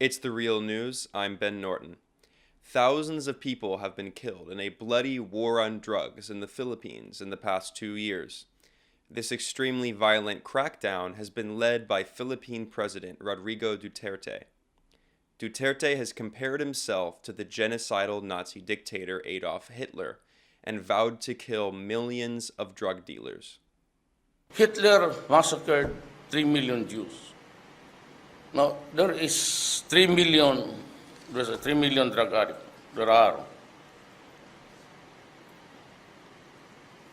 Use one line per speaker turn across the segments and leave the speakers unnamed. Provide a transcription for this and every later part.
It's the real news. I'm Ben Norton. Thousands of people have been killed in a bloody war on drugs in the Philippines in the past 2 years. This extremely violent crackdown has been led by Philippine President Rodrigo Duterte. Duterte has compared himself to the genocidal Nazi dictator Adolf Hitler and vowed to kill millions of drug dealers.
Hitler massacred 3 million Jews. Now, there's a 3 million drug addicts. There are.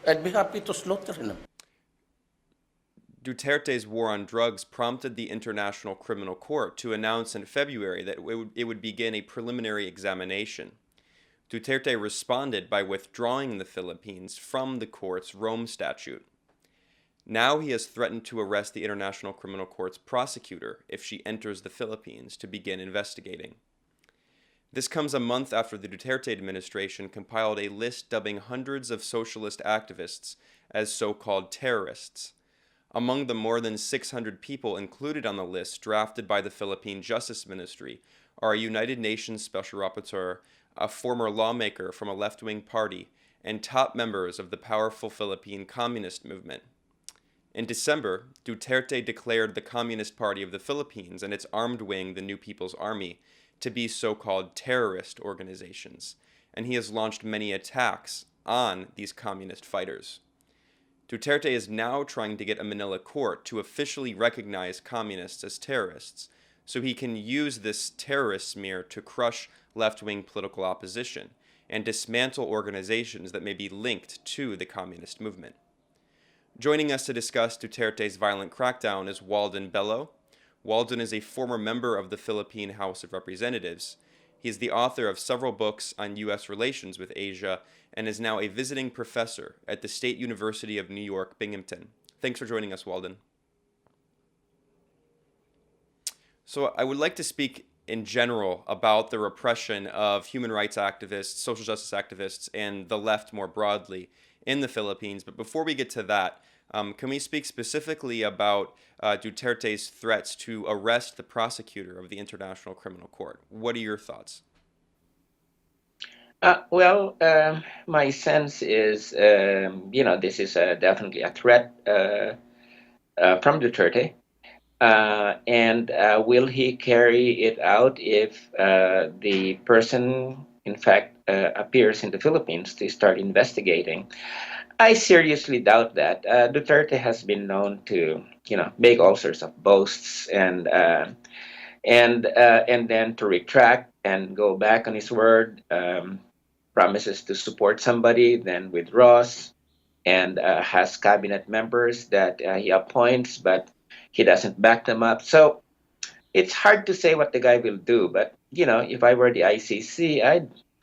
I'd be happy to slaughter them.
Duterte's war on drugs prompted the International Criminal Court to announce in February that it would begin a preliminary examination. Duterte responded by withdrawing the Philippines from the court's Rome Statute. Now he has threatened to arrest the International Criminal Court's prosecutor if she enters the Philippines to begin investigating. This comes a month after the Duterte administration compiled a list dubbing hundreds of socialist activists as so-called terrorists. Among the more than 600 people included on the list drafted by the Philippine Justice Ministry are a United Nations Special Rapporteur, a former lawmaker from a left-wing party, and top members of the powerful Philippine Communist movement. In December, Duterte declared the Communist Party of the Philippines and its armed wing, the New People's Army, to be so-called terrorist organizations, and he has launched many attacks on these communist fighters. Duterte is now trying to get a Manila court to officially recognize communists as terrorists, so he can use this terrorist smear to crush left-wing political opposition and dismantle organizations that may be linked to the communist movement. Joining us to discuss Duterte's violent crackdown is Walden Bello. Walden is a former member of the Philippine House of Representatives. He is the author of several books on U.S. relations with Asia and is now a visiting professor at the State University of New York, Binghamton. Thanks for joining us, Walden. So I would like to speak in general about the repression of human rights activists, social justice activists, and the left more broadly in the Philippines. But before we get to that, can we speak specifically about Duterte's threats to arrest the prosecutor of the International Criminal Court? What are your thoughts?
My sense is, this is definitely a threat from Duterte. And will he carry it out if the person, in fact, appears in the Philippines to start investigating? I seriously doubt that. Duterte has been known to, make all sorts of boasts and then to retract and go back on his word. Promises to support somebody, then withdraws, and has cabinet members that he appoints, but he doesn't back them up. So it's hard to say what the guy will do. But if I were the ICC,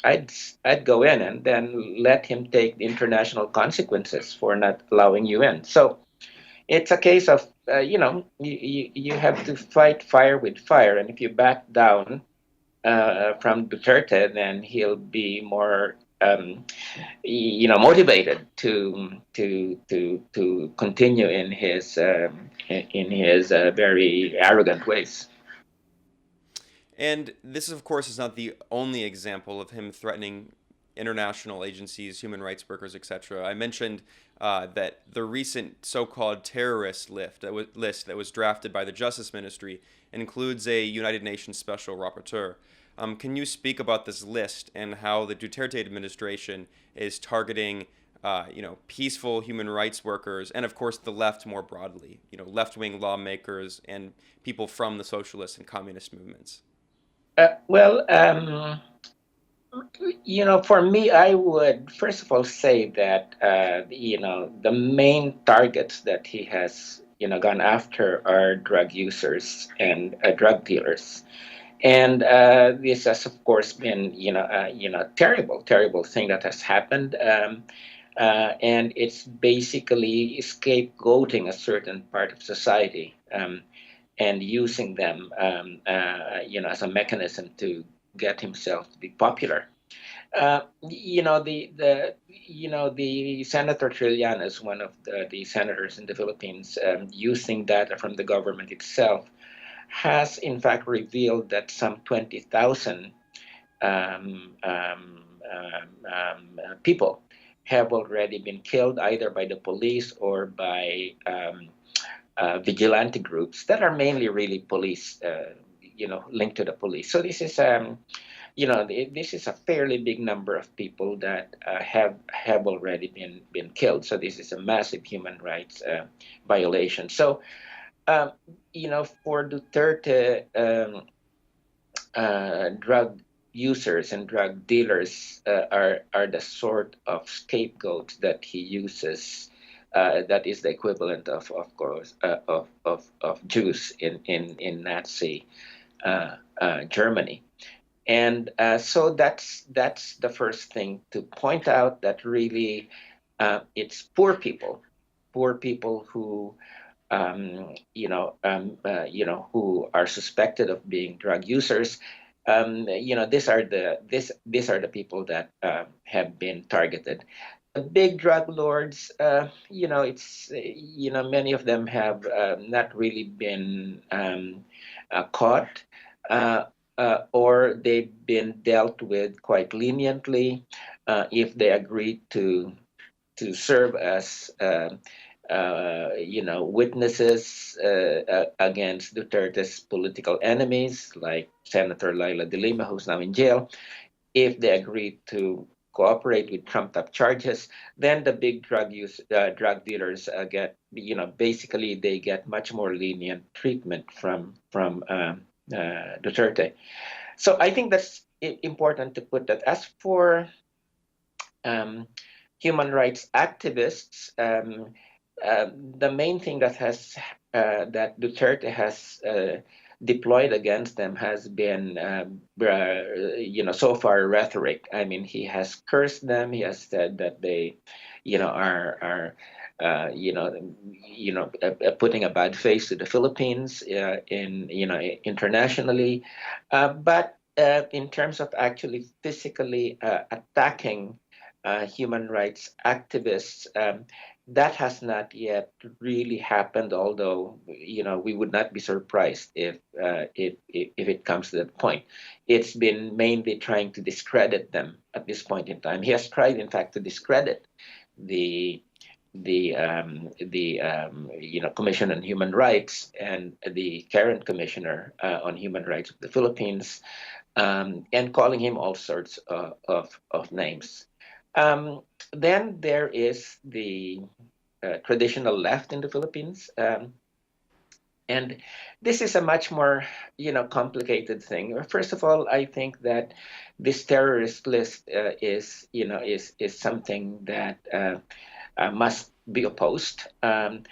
I'd go in and then let him take the international consequences for not allowing you in. So it's a case of you have to fight fire with fire, and if you back down from Duterte, then he'll be more motivated to continue in his very arrogant ways.
And this, of course, is not the only example of him threatening international agencies, human rights workers, etc. I mentioned that the recent so-called terrorist list that was drafted by the Justice Ministry includes a United Nations Special Rapporteur. Can you speak about this list and how the Duterte administration is targeting, peaceful human rights workers and, of course, the left more broadly, left-wing lawmakers and people from the socialist and communist movements?
For me, I would first of all say that the main targets that he has gone after are drug users and drug dealers. And this has, of course, been, terrible thing that has happened. And it's basically scapegoating a certain part of society and using them, as a mechanism to get himself to be popular. The Senator Trillanes, one of the senators in the Philippines, using data from the government itself, has in fact revealed that some 20,000 um, um, people have already been killed either by the police or by vigilante groups that are mainly really police, linked to the police. So this is this is a fairly big number of people that have already been killed. So this is a massive human rights violation. So um, for Duterte, drug users and drug dealers are the sort of scapegoats that he uses. That is the equivalent of course, of Jews in Nazi Germany. And so that's the first thing to point out, that really it's poor people who who are suspected of being drug users. These are the people that have been targeted. The big drug lords, it's many of them have not really been caught. Or they've been dealt with quite leniently if they agree to serve as witnesses against Duterte's political enemies, like Senator Laila de Lima, who's now in jail. If they agree to cooperate with trumped-up charges, then the big drug dealers get, basically they get much more lenient treatment from Duterte. So I think that's important to put that. As for um, human rights activists, the main thing that Duterte has deployed against them has been, so far rhetoric. I mean, he has cursed them. He has said that they, are putting a bad face to the Philippines internationally, but in terms of actually physically attacking human rights activists, that has not yet really happened. Although we would not be surprised if it comes to that point. It's been mainly trying to discredit them at this point in time. He has tried, in fact, to discredit the Commission on Human Rights and the current Commissioner on Human Rights of the Philippines, and calling him all sorts of names. Then there is the traditional left in the Philippines, and this is a much more complicated thing. First of all, I think that this terrorist list is something that must be opposed. And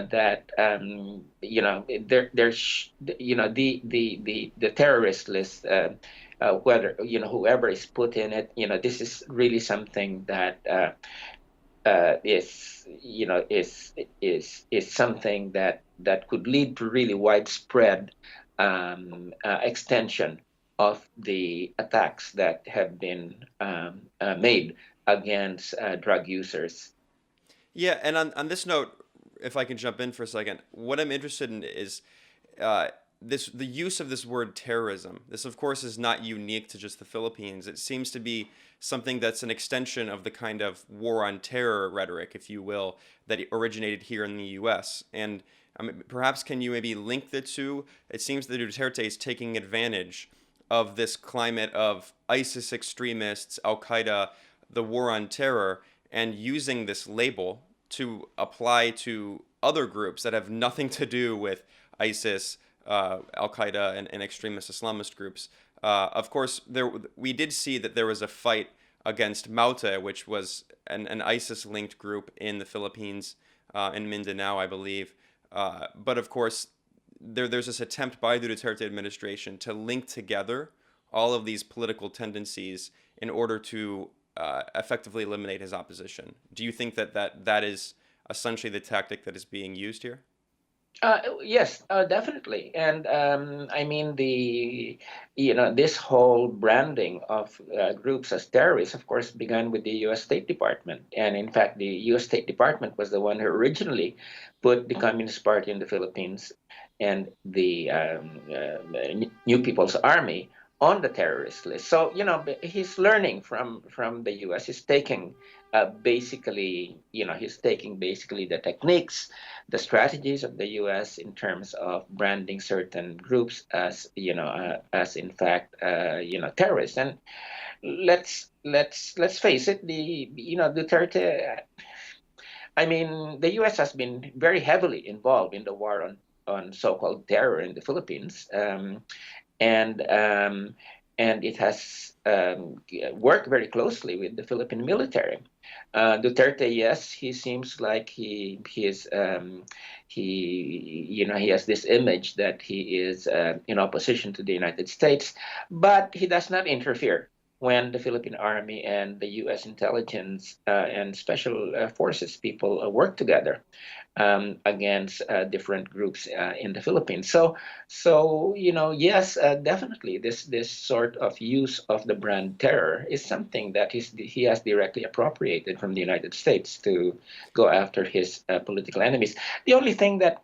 that there's the terrorist list, whether whoever is put in it, this is really something that is something that could lead to really widespread extension of the attacks that have been made against drug users.
Yeah, and on this note, if I can jump in for a second, what I'm interested in is the use of this word terrorism. This, of course, is not unique to just the Philippines. It seems to be something that's an extension of the kind of war on terror rhetoric, if you will, that originated here in the U.S. And perhaps can you maybe link the two? It seems that Duterte is taking advantage of this climate of ISIS extremists, Al Qaeda, the war on terror, and using this label to apply to other groups that have nothing to do with ISIS, Al Qaeda, and extremist Islamist groups. Of course, we did see that there was a fight against Maute, which was an ISIS-linked group in the Philippines, in Mindanao, I believe. But of course, there's this attempt by the Duterte administration to link together all of these political tendencies in order to effectively eliminate his opposition. Do you think that is essentially the tactic that is being used here?
Yes, definitely. And I mean, this whole branding of groups as terrorists, of course, began with the U.S. State Department. And in fact, the U.S. State Department was the one who originally put the Communist Party in the Philippines and the New People's Army on the terrorist list. So, he's learning from the U.S. He's taking he's taking basically the techniques, the strategies of the U.S. in terms of branding certain groups as as in fact terrorists. And let's face it, the Duterte. I mean, the U.S. has been very heavily involved in the war on so-called terror in the Philippines, and um, and it has worked very closely with the Philippine military. Duterte, yes, he seems like he has this image that he is in opposition to the United States, but he does not interfere when the Philippine Army and the U.S. intelligence and special forces people work together against different groups in the Philippines. So yes, definitely, this sort of use of the brand terror is something that he has directly appropriated from the United States to go after his political enemies. The only thing that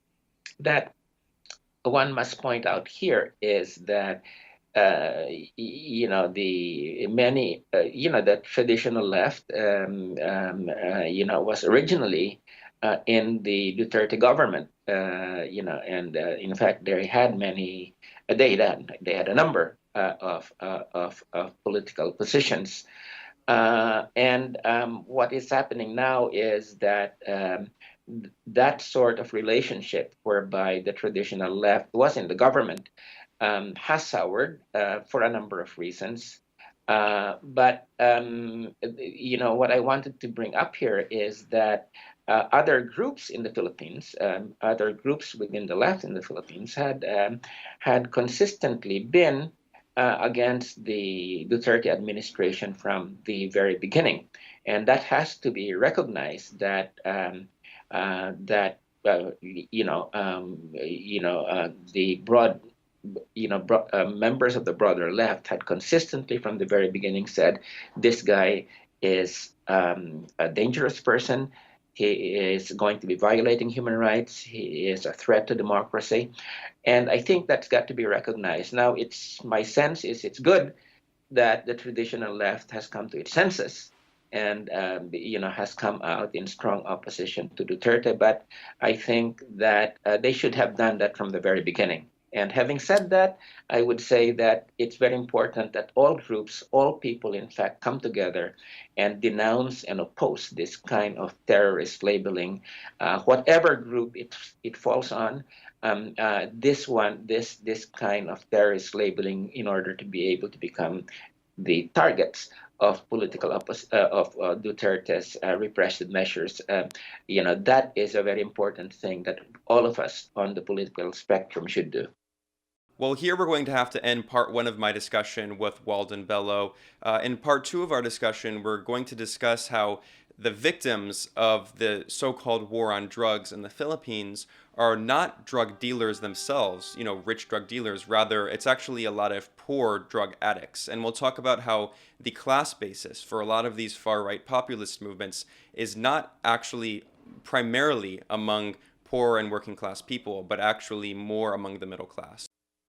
one must point out here is that the many the traditional left was originally in the Duterte government, and in fact they had a number of political positions, and what is happening now is that that sort of relationship whereby the traditional left was in the government has soured for a number of reasons. But what I wanted to bring up here is that other groups in the Philippines, other groups within the left in the Philippines, had consistently been against the Duterte administration from the very beginning, and that has to be recognized. The broad members of the broader left had consistently from the very beginning said this guy is a dangerous person. He is going to be violating human rights. He is a threat to democracy. And I think that's got to be recognized. Now, my sense is it's good that the traditional left has come to its senses and has come out in strong opposition to Duterte. But I think that they should have done that from the very beginning. And having said that, I would say that it's very important that all groups, all people, in fact, come together and denounce and oppose this kind of terrorist labeling, whatever group it falls on. This kind of terrorist labeling, in order to be able to become the targets of Duterte's repressive measures. That is a very important thing that all of us on the political spectrum should do.
Well, here we're going to have to end part one of my discussion with Walden Bello. In part two of our discussion, we're going to discuss how the victims of the so-called war on drugs in the Philippines are not drug dealers themselves, rich drug dealers. Rather, it's actually a lot of poor drug addicts. And we'll talk about how the class basis for a lot of these far-right populist movements is not actually primarily among poor and working class people, but actually more among the middle class.